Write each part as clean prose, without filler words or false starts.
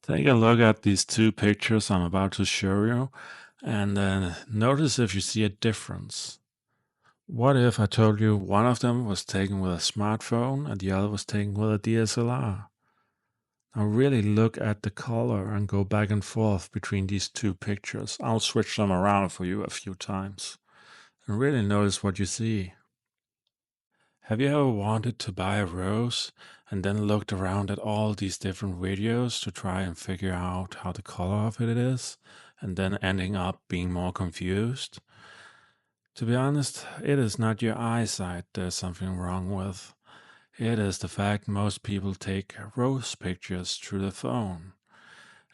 Take a look at these two pictures I'm about to show you and then notice if you see a difference. What if I told you one of them was taken with a smartphone and the other was taken with a DSLR? Now really look at the color and go back and forth between these two pictures. I'll switch them around for you a few times and really notice what you see. Have you ever wanted to buy a rose and then looked around at all these different videos to try and figure out how the color of it is, and then ending up being more confused? To be honest, it is not your eyesight there's something wrong with. It is the fact most people take rose pictures through the phone.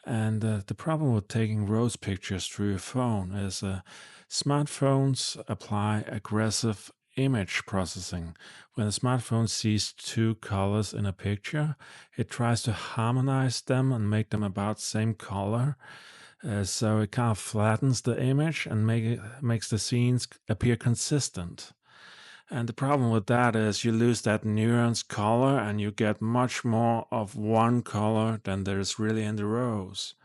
And the problem with taking rose pictures through your phone is smartphones apply aggressive image processing. When a smartphone sees two colors in a picture, it tries to harmonize them and make them about same color. So it kind of flattens the image and makes the scenes appear consistent. And the problem with that is you lose that nuance color and you get much more of one color than there's really in the rose.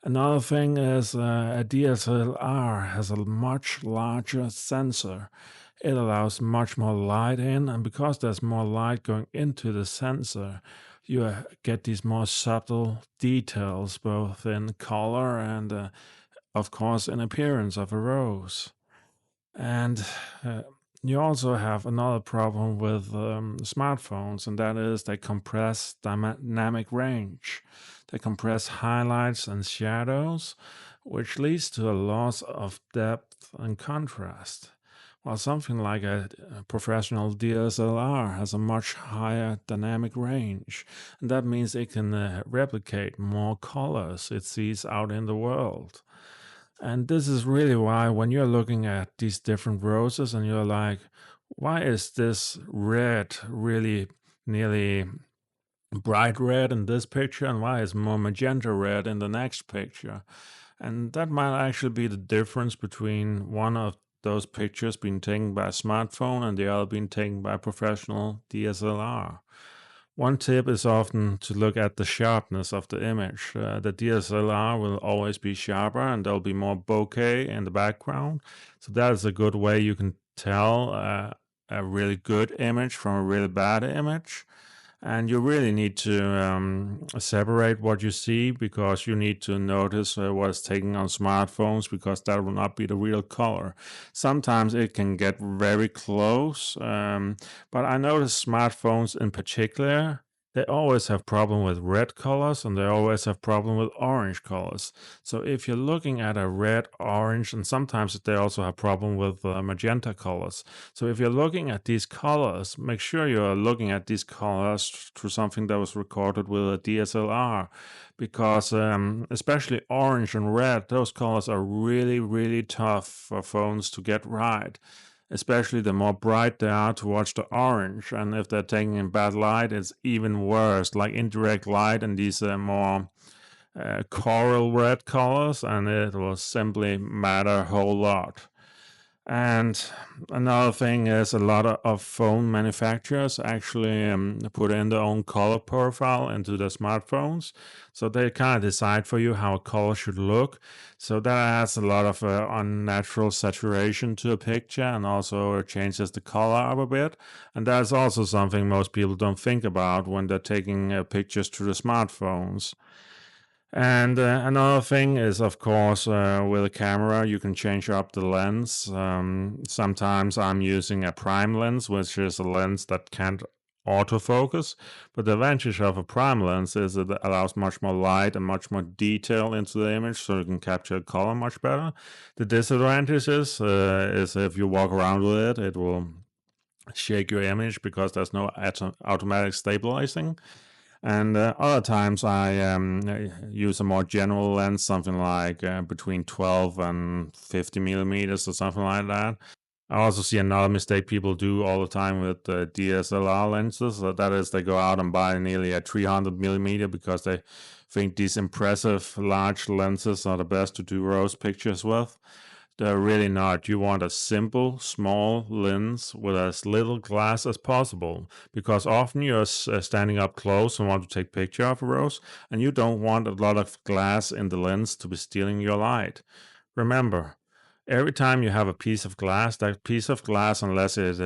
Another thing is a DSLR has a much larger sensor. It allows much more light in, and because there's more light going into the sensor, you get these more subtle details, both in color and, of course, in appearance of a rose. And uh, you also have another problem with smartphones, and that is they compress dynamic range. They compress highlights and shadows, which leads to a loss of depth and contrast. While something like a professional DSLR has a much higher dynamic range, and that means it can replicate more colors it sees out in the world. And this is really why, when you're looking at these different roses and you're like, why is this red really nearly bright red in this picture and why is more magenta red in the next picture? And that might actually be the difference between one of those pictures being taken by a smartphone and the other being taken by a professional DSLR. One tip is often to look at the sharpness of the image. The DSLR will always be sharper and there'll be more bokeh in the background. So that is a good way you can tell a really good image from a really bad image. And you really need to separate what you see, because you need to notice what is taken on smartphones, because that will not be the real color. Sometimes it can get very close, but I notice smartphones in particular, they always have problem with red colors and they always have problem with orange colors. So if you're looking at a red, orange, and sometimes they also have problem with magenta colors. So if you're looking at these colors, make sure you're looking at these colors through something that was recorded with a DSLR, because especially orange and red, those colors are really, really tough for phones to get right. Especially the more bright they are towards the orange, and if they're taking in bad light, it's even worse, like indirect light and these more coral red colors, and it will simply matter a whole lot. And another thing is a lot of phone manufacturers actually put in their own color profile into their smartphones. So they kind of decide for you how a color should look. So that adds a lot of unnatural saturation to a picture and also changes the color up a bit. And that's also something most people don't think about when they're taking pictures through the smartphones. And another thing is, of course, with a camera, you can change up the lens. Sometimes I'm using a prime lens, which is a lens that can't autofocus. But the advantage of a prime lens is it allows much more light and much more detail into the image, so you can capture color much better. The disadvantage is if you walk around with it, it will shake your image because there's no automatic stabilizing. And other times I use a more general lens, something like between 12 and 50 millimeters or something like that. I also see another mistake people do all the time with DSLR lenses. That is, they go out and buy nearly a 300 millimeter because they think these impressive large lenses are the best to do rose pictures with. They're really not. You want a simple, small lens with as little glass as possible, because often you're standing up close and want to take picture of a rose, and you don't want a lot of glass in the lens to be stealing your light. Remember, every time you have a piece of glass, that piece of glass, unless it's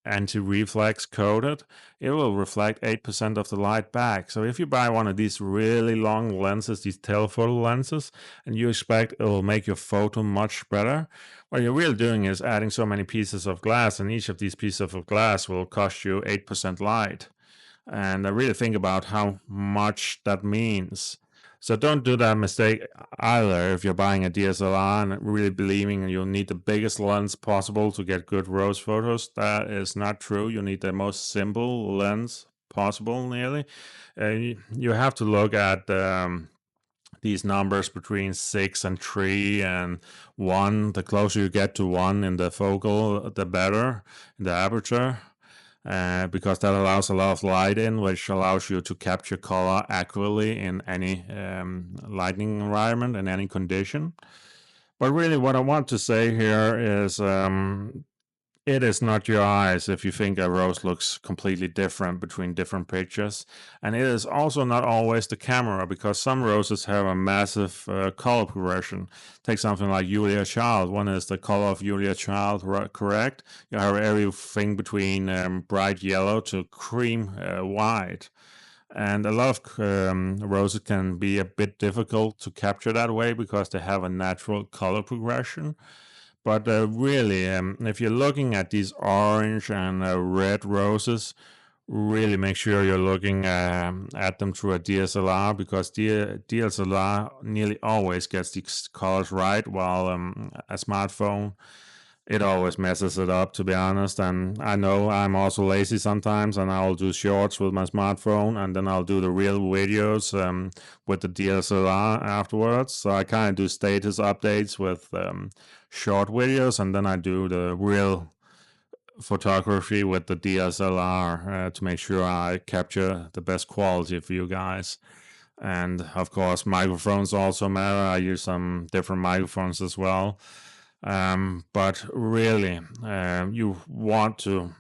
anti-reflex coated, it will reflect 8% of the light back. So if you buy one of these really long lenses, these telephoto lenses, and you expect it will make your photo much better, what you're really doing is adding so many pieces of glass, and each of these pieces of glass will cost you 8% light. And I really think about how much that means. So don't do that mistake either if you're buying a DSLR and really believing you'll need the biggest lens possible to get good rose photos. That is not true. You need the most simple lens possible, nearly. You have to look at these numbers between 6 and 3 and 1. The closer you get to 1 in the focal, the better in the aperture. Because that allows a lot of light in, which allows you to capture color accurately in any lighting environment, in any condition. But really what I want to say here is it is not your eyes if you think a rose looks completely different between different pictures. And it is also not always the camera, because some roses have a massive color progression. Take something like Julia Child. One is the color of Julia Child, correct? You have everything between bright yellow to cream white. And a lot of roses can be a bit difficult to capture that way because they have a natural color progression. But really, if you're looking at these orange and red roses, really make sure you're looking at them through a DSLR, because DSLR nearly always gets these colors right, while a smartphone, it always messes it up, to be honest. And I know I'm also lazy sometimes, and I'll do shorts with my smartphone, and then I'll do the real videos with the DSLR afterwards. So I kind of do status updates with short videos, and then I do the real photography with the DSLR to make sure I capture the best quality for you guys. And of course, microphones also matter. I use some different microphones as well. But really, you want to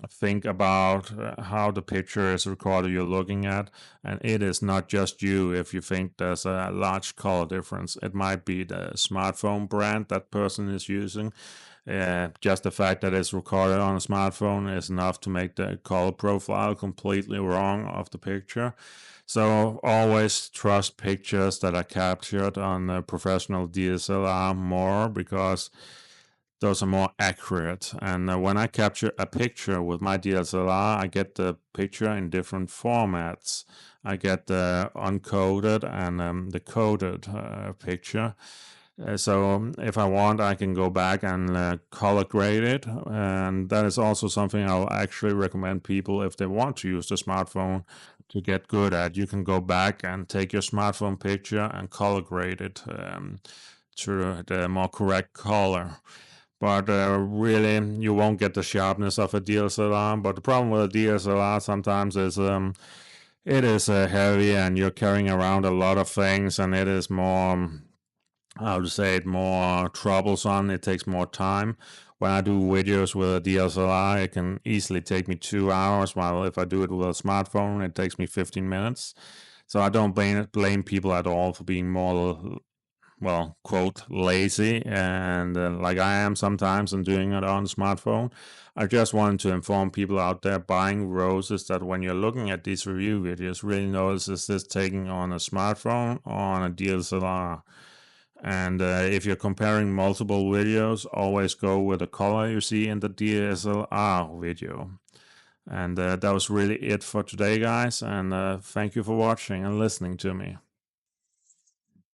think about how the picture is recorded you're looking at, and it is not just you. If you think there's a large color difference, it might be the smartphone brand that person is using. Just the fact that it's recorded on a smartphone is enough to make the color profile completely wrong of the picture. So always trust pictures that are captured on a professional DSLR more, because those are more accurate. And when I capture a picture with my DSLR, I get the picture in different formats. I get the uncoded and the coded picture. So if I want, I can go back and color grade it. And that is also something I'll actually recommend people, if they want to use the smartphone to get good at. You can go back and take your smartphone picture and color grade it to the more correct color. But really, you won't get the sharpness of a DSLR. But the problem with a DSLR sometimes is it is heavy, and you're carrying around a lot of things, and it is more, how to say it, more troublesome. It takes more time. When I do videos with a DSLR, it can easily take me 2 hours, while if I do it with a smartphone, it takes me 15 minutes. So I don't blame people at all for being more, well, quote, lazy, and like I am sometimes, and doing it on a smartphone. I just wanted to inform people out there buying roses that when you're looking at these review videos, really notice, is this taking on a smartphone or on a DSLR? And if you're comparing multiple videos, always go with the color you see in the DSLR video. And that was really it for today, guys. And thank you for watching and listening to me.